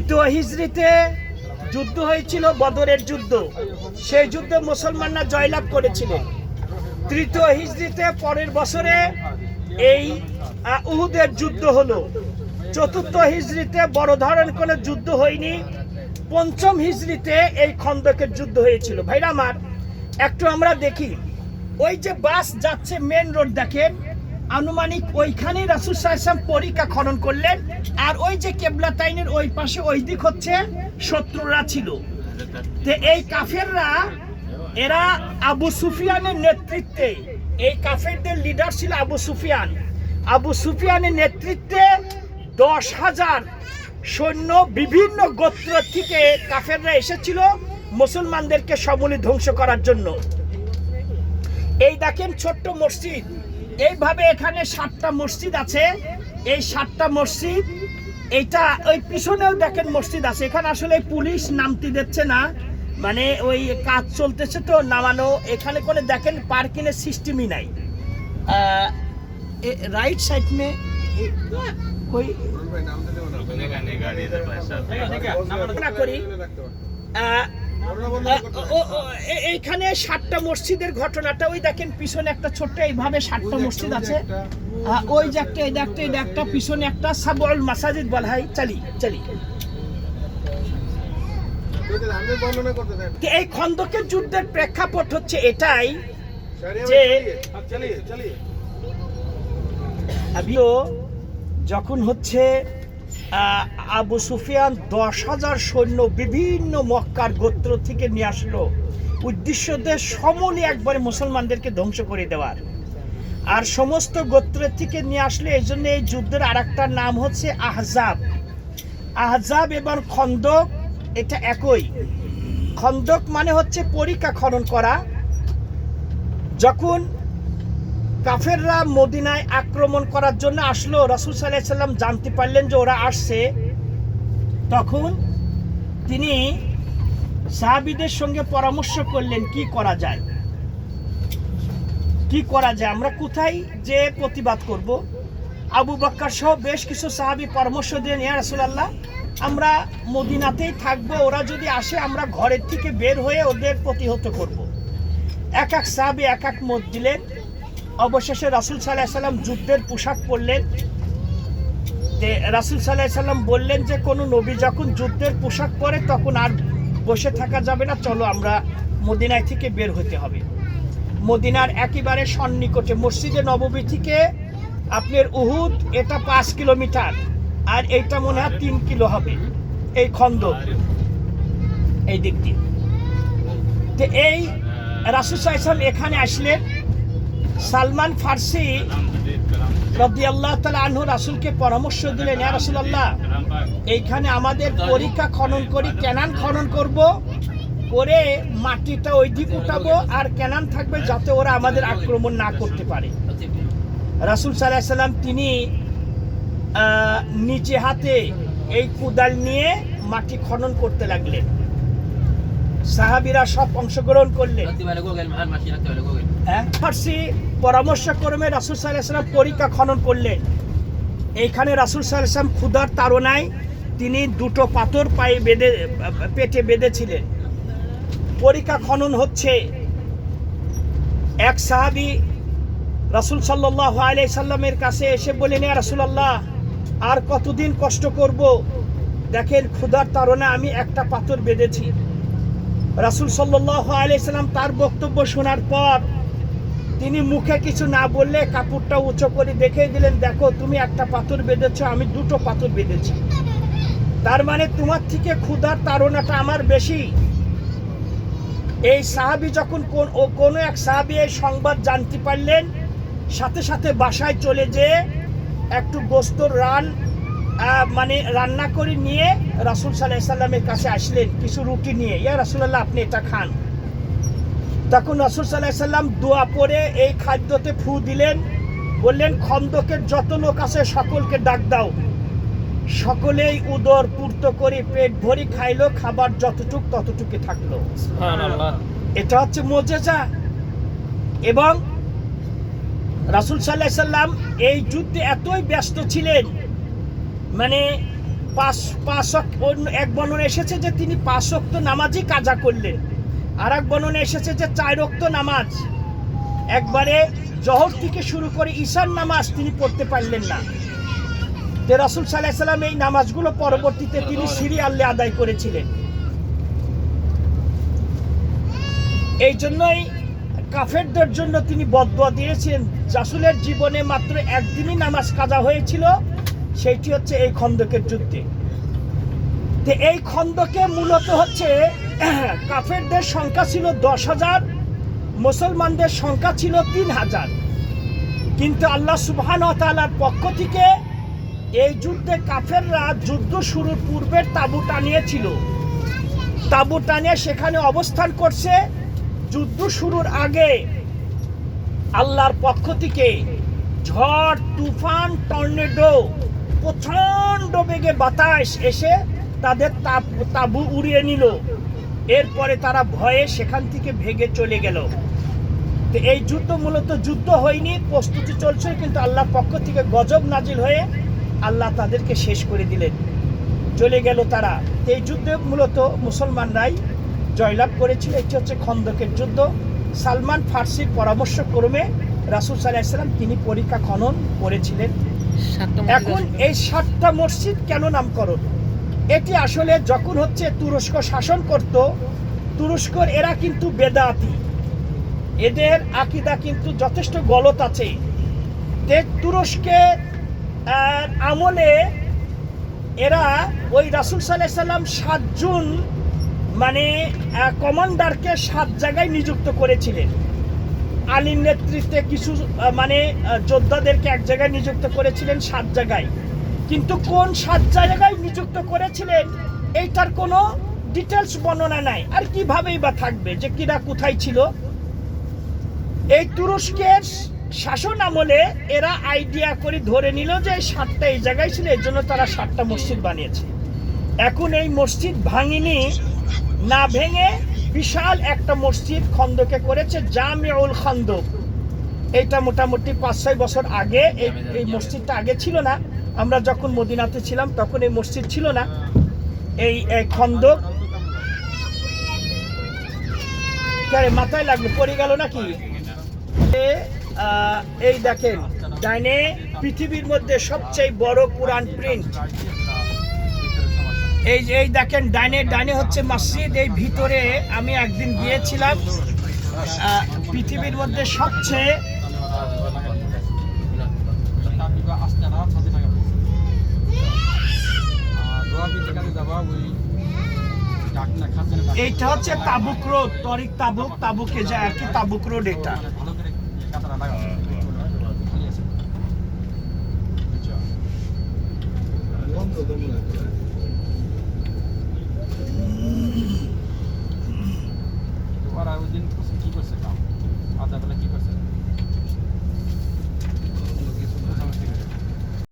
দ্বিতীয় হিজরিতে যুদ্ধ হয়েছিল, বদরের যুদ্ধ। সেই যুদ্ধে মুসলমানরা জয়লাভ করেছিলেন। তৃতীয় হিজরিতে পরের বছরে এই উহুদের যুদ্ধ হলো। চতুর্থ হিজরিতে বড় ধরনের কোনো যুদ্ধ হয়নি। পঞ্চম হিজরিতে এই খন্দকের যুদ্ধ হয়েছিল। ভাইরা আমার, একটু আমরা দেখি, ওই যে বাস যাচ্ছে মেন রোড দেখেন, আনুমানিক ওইখানে রাসূল সাল্লাল্লাহু আলাইহি ওয়াসাল্লাম পরিখা খনন করলেন। আর ওই যে কেবলাতাইনের ওই পাশে ওই দিক হচ্ছে শত্রুরা ছিল। তো এই কাফেররা, এরা আবু সুফিয়ানের নেতৃত্বে, এই কাফেরদের লিডার ছিল আবু সুফিয়ান। আবু সুফিয়ানের নেতৃত্বে 10,000 সৈন্য বিভিন্ন গোত্র থেকে কাফেররা এসেছিল মুসলমানদেরকে সমূলে ধ্বংস করার জন্য। এই দেখেন ছোট্ট মসজিদ, এইভাবে এখানে 7টা মসজিদ আছে। এই 7টা মসজিদ, এইটা ওই পিছনেও দেখেন মসজিদ আছে। এখানে আসলে পুলিশ নামতে দিচ্ছে না, মানে ওই কাজ চলতেছে তো নামানো। এখানে করে দেখেন পার্কিংয়ের সিস্টেমই নাই। রাইট সাইড মে कोई করি এইখানে 7টা মসজিদের ঘটনাটা, ওই দেখেন পিছনে একটা ছোট্ট এইভাবে 7টা মসজিদ আছে। ওই যে একটা পিছনে একটা সাবউল মাসাজিদ বলা হয়। চলি এই খন্দকের যুদ্ধের প্রেক্ষাপট হচ্ছে এটাই যে যখন হচ্ছে আবু সুফিয়ান 10,000 সৈন্য বিভিন্ন মক্কার গোত্র থেকে নিয়ে আসলো, উদ্দেশ্যদের সমূলে একবারে মুসলমানদেরকে ধ্বংস করে দেওয়ার। আর সমস্ত গোত্র থেকে নিয়ে আসলে এই জন্য এই যুদ্ধের আর একটা নাম হচ্ছে আহজাব। আহজাব এবং খন্দক এটা একই। খন্দক মানে হচ্ছে পরিখা খনন করা। যখন কাফেররা মদিনায় আক্রমণ করার জন্য আসলো, রাসূল সাল্লাল্লাহু আলাইহি ওয়াসাল্লাম জানতে পারলেন যে ওরা আসছে। তখন তিনি সাহাবীদের সঙ্গে পরামর্শ করলেন কি করা যায়, আমরা কোথায় যে প্রতিবাদ করব। আবু বকর সহ বেশ কিছু সাহাবী পরামর্শ দিলেন, ইয়া রাসূলুল্লাহ, আমরা মদিনাতেই থাকবো, ওরা যদি আসে আমরা ঘরের থেকে বের হয়ে ওদের প্রতিহত করব। এক সাহাবী এক মত দিলেন। অবশেষে রাসূল সাল্লাল্লাহু আলাইহি ওয়াসাল্লাম যুদ্ধের পোশাক পরলেন। রাসূল সাল্লাল্লাহু আলাইহি ওয়াসাল্লাম বললেন যে কোনো নবী যখন যুদ্ধের পোশাক পরে তখন আর বসে থাকা যাবে না, চলো আমরা মদিনায় থেকে বের হতে হবে। মদিনার একেবারে সন্নিকটে মসজিদে নববী থেকে আপনার উহুদ এটা 5 কিলোমিটার, আর এইটা মনে হয় 3 কিলো হবে এই খন্দক এই দিক দিয়ে। তো এই রাসূল সাল্লাল্লাহু আলাইহি ওয়াসাল্লাম এখানে আসলেন। সালমান ফার্সি রাদিয়াল্লাহু তাআলা আনহু রাসূলকে পরামর্শ দিলেন, ইয়া রাসূলুল্লাহ, এইখানে আমাদের পরিখা খনন করি, ক্যানান খনন করব, করে মাটিটা ওই দিক উঠাবো, আর ক্যানান থাকবে যাতে ওরা আমাদের আক্রমণ না করতে পারে। রাসূল সাল্লাল্লাহু আলাইহি ওয়াসাল্লাম তিনি নিচে হাতে এই কুদাল নিয়ে মাটি খনন করতে লাগলেন। সাহাবীরা সব অংশগ্রহণ করলেন। ফার্সি পরামর্শ ক্রমে রাসূল সাল্লাল্লাহু আলাইহি ওয়াসাল্লাম পরিখা খনন করলেন। এইখানে রাসূল সাল্লাল্লাহু আলাইহি ওয়াসাল্লাম ক্ষুধার তাড়নায় তিনি 2টো পাথর পেটে বেঁধেছিলেন। পরিখা খনন হচ্ছে। এক সাহাবী রাসূল সাল্লাল্লাহু আলাইহি সাল্লামের কাছে এসে বললেন, ইয়া রাসূলুল্লাহ, আর কতদিন কষ্ট করব, দেখেন ক্ষুধার তাড়নায় আমি একটা পাথর বেঁধেছি। রাসূল সাল্লাল্লাহু আলাইহি সাল্লাম তার বক্তব্য শোনার পর তিনি মুখে কিছু না বললে কাপড়টা উঁচু করে দেখিয়ে দিলেন, দেখো তুমি একটা পাথর বেঁধেছো, আমি 2টো পাথর বেঁধেছি। তার মানে তোমার থেকে ক্ষুধার তাড়নাটা আমার বেশি। এই সাহাবী যখন কোনো এক সাহাবী এই সংবাদ জানতে পারলেন, সাথে সাথে বাসায় চলে যেয়ে একটু গোস্তর রান্না করে নিয়ে রাসূল সাল্লাল্লাহু আলাইহি সাল্লামের কাছে আসলেন কিছু রুটি নিয়ে, ইয়া রাসূলুল্লাহ, আপনি এটা খান। তখন রাসূল সাল্লাল্লাহু আলাইহি সাল্লাম দোয়া পড়ে এই খাদ্যতে ফু দিলেন, বললেন, খন্দকের যত লোক আছে সকলকে ডাক দাও। সকলেই উদর পূর্ত করে পেট ভরি খাইলো, খাবার যতটুকু ততটুকু থাকলো। সুবহানাল্লাহ, এটা হচ্ছে মুজিজা। এবং রাসূল সাল্লাল্লাহু আলাইহি সাল্লাম এই যুদ্ধে এতই ব্যস্ত ছিলেন, মানে এক বর্ণনা এসেছে যে তিনি 5 ওয়াক্ত নামাজই কাজা করলেন, আর এক বর্ণনা এসেছে যে 4 ওয়াক্ত নামাজ একবারে জহর থেকে শুরু করে ঈশার নামাজ তিনি পড়তে পারলেন না। যে রাসূল সাল্লাল্লাহু আলাইহি সাল্লাম এই নামাজগুলো পরবর্তীতে তিনি সিরিয়ালে আদায় করেছিলেন। এই জন্যই কাফেরদের জন্য তিনি বদদুয়া দিয়েছেন। রাসূলের জীবনে মাত্র একদিনই নামাজ কাজা হয়েছিল, সেইটি হচ্ছে এই খন্দকের যুদ্ধে। তো এই খন্দকে মূলত হচ্ছে কাফেরদের সংখ্যা ছিল 10,000, মুসলমানদের সংখ্যা ছিল 3,000। কিন্তু আল্লাহ সুবহানাহু ওয়া তাআলার পক্ষ থেকে এই যুদ্ধে কাফেররা যুদ্ধ শুরুর পূর্বের তাঁবু টানিয়েছিল, তাঁবু টানিয়ে সেখানে অবস্থান করছে। যুদ্ধ শুরুর আগে আল্লাহর পক্ষ থেকে ঝড়, তুফান, টর্নেডো, প্রচণ্ড বেগে বাতাস এসে তাদের তাঁবু উড়িয়ে নিল। এরপরে তারা ভয়ে সেখান থেকে ভেগে চলে গেল। তো এই যুদ্ধ মূলত যুদ্ধ হয়নি, প্রস্তুতি চলছে, কিন্তু আল্লাহর পক্ষ থেকে গজব নাজিল হয়ে আল্লাহ তাদেরকে শেষ করে দিলেন, চলে গেল তারা। এই যুদ্ধে মূলত মুসলমানরাই জয়লাভ করেছিল। এটি হচ্ছে খন্দকের যুদ্ধ। সালমান ফার্সির পরামর্শক্রমে রাসূল সাল্লাল্লাহু আলাইহি সাল্লাম তিনি পরীক্ষা খনন করেছিলেন। এখন এই 7টা মসজিদ কেন নামকরণ? এটি আসলে যখন হচ্ছে তুরস্ক শাসন করত, তুরস্কর এরা কিন্তু বেদাতি, এদের আকীদা কিন্তু যথেষ্ট গলত আছে। তুরস্কের আমলে এরা ওই রাসূল সাল্লাল্লাহু আলাইহি সাল্লাম 7 জন কমান্ডারকে 7 জায়গায় নিযুক্ত করেছিলেন। আলীর নেতৃত্বে কিছু যোদ্ধাদেরকে এক জায়গায় নিযুক্ত করেছিলেন 7 জায়গায়। কিন্তু কোন 7 জায়গায় নিযুক্ত করেছিলেন এইটার কোনো ডিটেলস বর্ণনা নাই। আর কিভাবেই বা থাকবে যে কিরা কোথায় ছিল? এই তুরস্কের শাসন আমলে এরা আইডিয়া করে ধরে নিল যে 7টা এই জায়গায় ছিল, এর জন্য তারা 7টা মসজিদ বানিয়েছে। এখন এই মসজিদ ভাঙিনি, না ভেঙে বিশাল একটা মসজিদ খন্দকে করেছে, জামিউল খন্দক। এটা মোটামুটি 5-6 বছর আগে এই মসজিদটা আগে ছিল না। আমরা যখন মদিনাতে ছিলাম তখন এই মসজিদ ছিল না। এই খন্দক মাথায় লাগলো, পড়ে গেল নাকি? এই দেখেন ডাইনে পৃথিবীর মধ্যে সবচেয়ে বড় কোরআন প্রিন্ট। এই দেখেন ডাইনে হচ্ছে মসজিদ। এই ভিতরে আমি একদিন গিয়েছিলাম, পৃথিবীর মধ্যে সবচেয়ে এইটা হচ্ছে তাবুক রোড, তরিক তাবুকে যায় আর কি, তাবুক রোড এটা। কি করছে